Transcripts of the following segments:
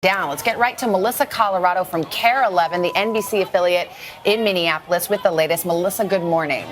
Down. Let's get right to Melissa Colorado from KARE 11, the NBC affiliate in Minneapolis, with the latest. Melissa, good morning.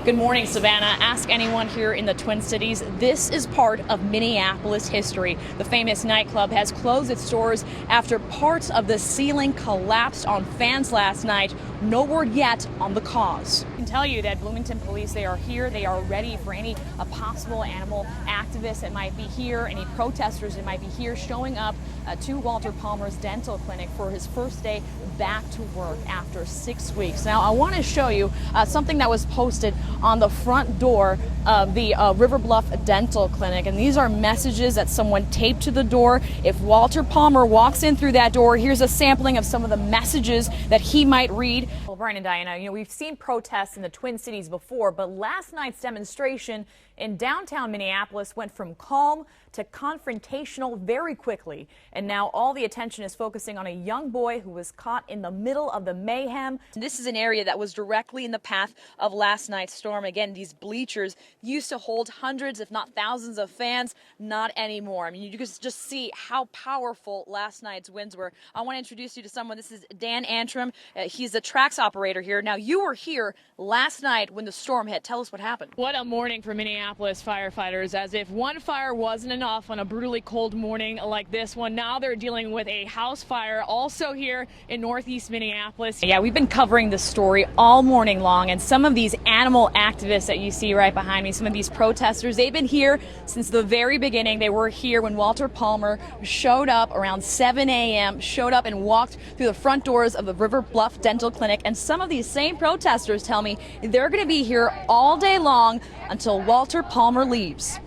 Good morning, Savannah. Ask anyone here in the Twin Cities. This is part of Minneapolis history. The famous nightclub has closed its doors after parts of the ceiling collapsed on fans last night. No word yet on the cause. I can tell you that Bloomington police, they are here. They are ready for any possible animal activists that might be here, any protesters that might be here showing up to Walter Palmer's dental clinic for his first day back to work after 6 weeks. Now, I want to show you something that was posted on the front door of the River Bluff Dental Clinic. And these are messages that someone taped to the door. If Walter Palmer walks in through that door, here's a sampling of some of the messages that he might read. Well, Brian and Diana, we've seen protests in the Twin Cities before, but last night's demonstration in downtown Minneapolis went from calm to confrontational very quickly. And now all the attention is focusing on a young boy who was caught in the middle of the mayhem. This is an area that was directly in the path of last night's storm. Again, these bleachers used to hold hundreds, if not thousands of fans. Not anymore. I mean, you can just see how powerful last night's winds were. I want to introduce you to someone. This is Dan Antrim. He's the tracks operator here. Now, you were here last night when the storm hit. Tell us what happened. What a morning for Minneapolis firefighters. As if one fire wasn't enough on a brutally cold morning like this one, now they're dealing with a house fire also here in northeast Minneapolis. Yeah, we've been covering this story all morning long, and some of these animal activists that you see right behind me, some of these protesters, they've been here since the very beginning. They were here when Walter Palmer showed up around 7 a.m., showed up and walked through the front doors of the River Bluff Dental Clinic. And some of these same protesters tell me they're going to be here all day long until Walter Palmer leaves.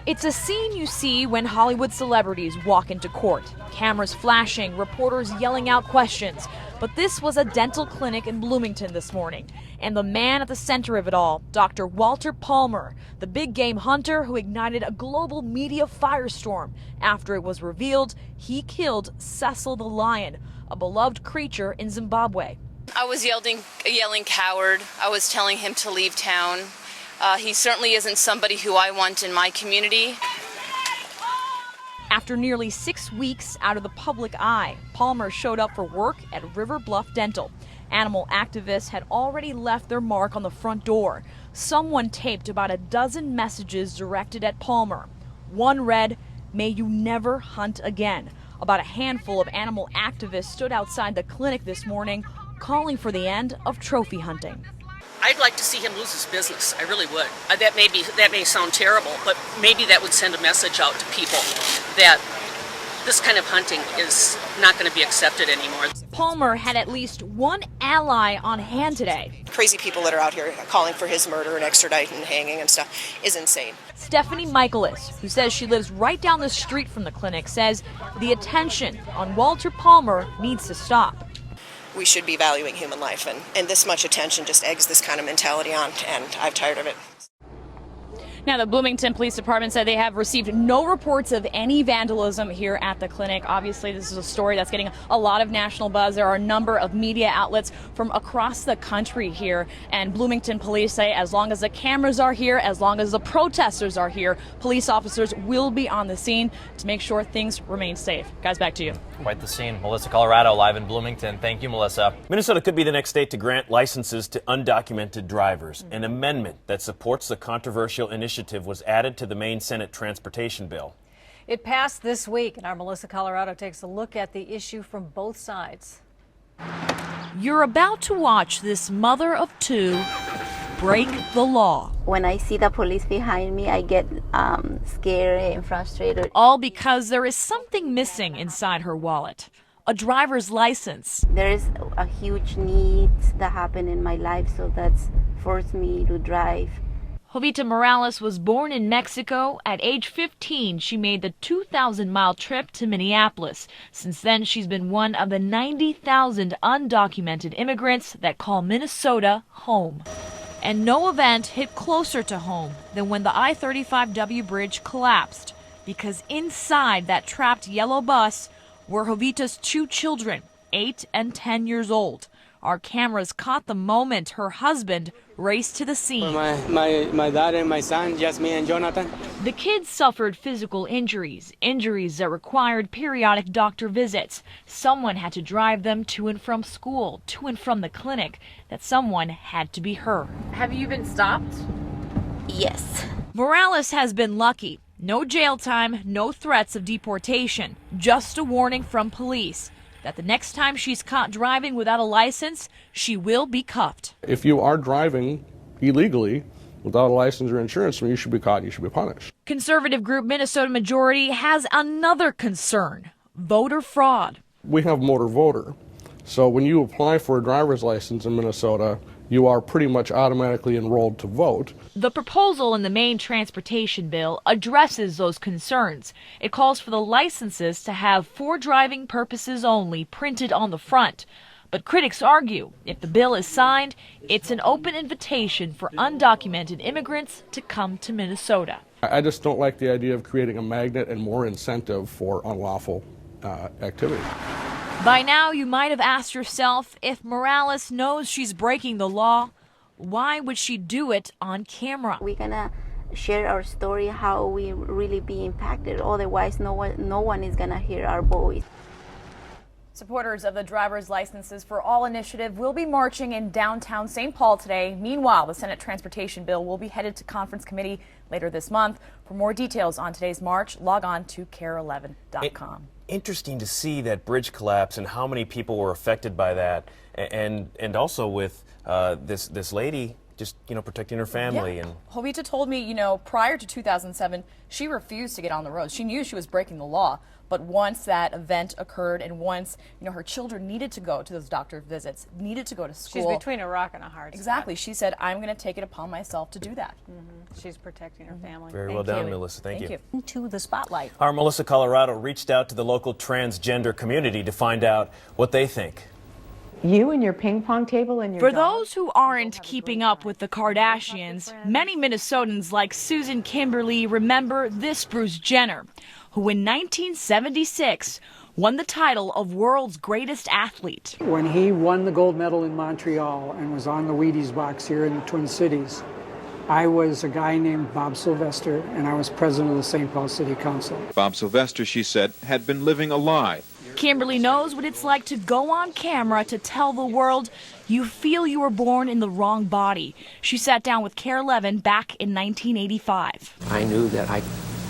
It's a scene you see when Hollywood celebrities walk into court. Cameras flashing, reporters yelling out questions. But this was a dental clinic in Bloomington this morning. And the man at the center of it all, Dr. Walter Palmer, the big game hunter who ignited a global media firestorm after it was revealed he killed Cecil the lion, a beloved creature in Zimbabwe. I was yelling coward. I was telling him to leave town. He certainly isn't somebody who I want in my community. After nearly 6 weeks out of the public eye, Palmer showed up for work at River Bluff Dental. Animal activists had already left their mark on the front door. Someone taped about a dozen messages directed at Palmer. One read, "May you never hunt again." About a handful of animal activists stood outside the clinic this morning, calling for the end of trophy hunting. I'd like to see him lose his business. I really would. That may sound terrible, but maybe that would send a message out to people that this kind of hunting is not going to be accepted anymore. Palmer had at least one ally on hand today. Crazy people that are out here calling for his murder and extraditing and hanging and stuff is insane. Stephanie Michaelis, who says she lives right down the street from the clinic, says the attention on Walter Palmer needs to stop. We should be valuing human life, and this much attention just eggs this kind of mentality on, and I'm tired of it. Now, the Bloomington Police Department said they have received no reports of any vandalism here at the clinic. Obviously, this is a story that's getting a lot of national buzz. There are a number of media outlets from across the country here, and Bloomington police say as long as the cameras are here, as long as the protesters are here, police officers will be on the scene to make sure things remain safe. Guys, back to you. Quite the scene. Melissa Colorado live in Bloomington. Thank you, Melissa. Minnesota could be the next state to grant licenses to undocumented drivers. An amendment that supports the controversial initiative was added to the Maine Senate transportation bill. It passed this week, and our Melissa Colorado takes a look at the issue from both sides. You're about to watch this mother of two break the law. When I see the police behind me, I get scared and frustrated. All because there is something missing inside her wallet. A driver's license. There is a huge need that happened in my life, so that's forced me to drive. Jovita Morales was born in Mexico. At age 15, she made the 2,000-mile trip to Minneapolis. Since then, she's been one of the 90,000 undocumented immigrants that call Minnesota home. And no event hit closer to home than when the I-35W bridge collapsed, because inside that trapped yellow bus were Jovita's two children, 8 and 10 years old. Our cameras caught the moment her husband raced to the scene. My dad and my son, just me and Jonathan, The kids suffered physical injuries that required periodic doctor visits. Someone had to drive them to and from school, to and from the clinic, that someone had to be her. Have you been stopped? Yes. Morales has been lucky. No jail time, no threats of deportation, just a warning from police that the next time she's caught driving without a license, she will be cuffed. If you are driving illegally without a license or insurance, you should be caught and you should be punished. Conservative group Minnesota Majority has another concern: voter fraud. We have motor voter. So when you apply for a driver's license in Minnesota, you are pretty much automatically enrolled to vote. The proposal in the Maine transportation bill addresses those concerns. It calls for the licenses to have "for driving purposes only" printed on the front. But critics argue if the bill is signed, it's an open invitation for undocumented immigrants to come to Minnesota. I just don't like the idea of creating a magnet and more incentive for unlawful activity. By now, you might have asked yourself, if Morales knows she's breaking the law, why would she do it on camera? We're gonna share our story, how we really be impacted. Otherwise, no one is gonna hear our voice. Supporters of the Driver's Licenses for All initiative will be marching in downtown St. Paul today. Meanwhile, the Senate transportation bill will be headed to conference committee later this month. For more details on today's march, log on to KARE11.com. Interesting to see that bridge collapse and how many people were affected by that, and also with this lady just protecting her family. Yeah. And Jovita told me, prior to 2007, she refused to get on the road. She knew she was breaking the law. But once that event occurred and once, her children needed to go to those doctor visits, needed to go to school. She's between a rock and a hard spot. Exactly. She said, I'm going to take it upon myself to do that. She's protecting her family. very well done, Melissa. Thank you. Into the spotlight. Our Melissa Colorado reached out to the local transgender community to find out what they think. You and your ping pong table and your For those who aren't keeping up with the Kardashians, many Minnesotans like Susan Kimberly remember this Bruce Jenner, who in 1976 won the title of world's greatest athlete. When he won the gold medal in Montreal and was on the Wheaties box here in the Twin Cities, I was a guy named Bob Sylvester, and I was president of the St. Paul City Council. Bob Sylvester, she said, had been living a lie. Kimberly knows what it's like to go on camera to tell the world you feel you were born in the wrong body. She sat down with KARE 11 back in 1985. I knew that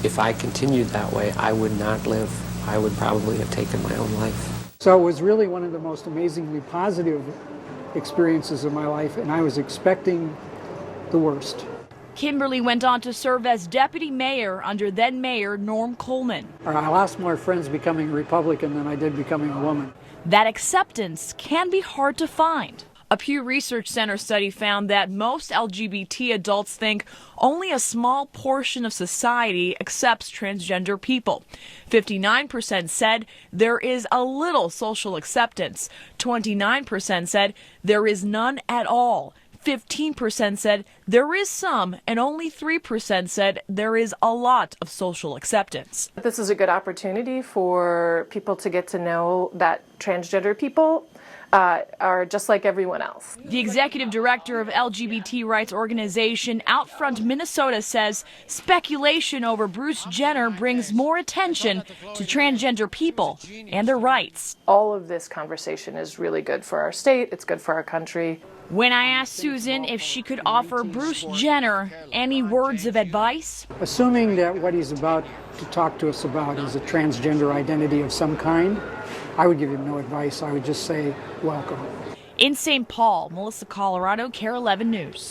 if I continued that way, I would not live. I would probably have taken my own life. So it was really one of the most amazingly positive experiences of my life, and I was expecting the worst. Kimberly went on to serve as deputy mayor under then Mayor Norm Coleman. I lost more friends becoming Republican than I did becoming a woman. That acceptance can be hard to find. A Pew Research Center study found that most LGBT adults think only a small portion of society accepts transgender people. 59% said there is a little social acceptance. 29% said there is none at all. 15% said there is some, and only 3% said there is a lot of social acceptance. This is a good opportunity for people to get to know that transgender people are just like everyone else. The executive director of LGBT rights organization Outfront Minnesota says speculation over Bruce Jenner brings more attention to transgender people and their rights. All of this conversation is really good for our state. It's good for our country. When I asked Susan if she could offer Bruce Jenner any words of advice, Assuming that what he's about to talk to us about is a transgender identity of some kind, I would give him no advice. I would just say, welcome. In St. Paul, Melissa Colorado, KARE 11 News.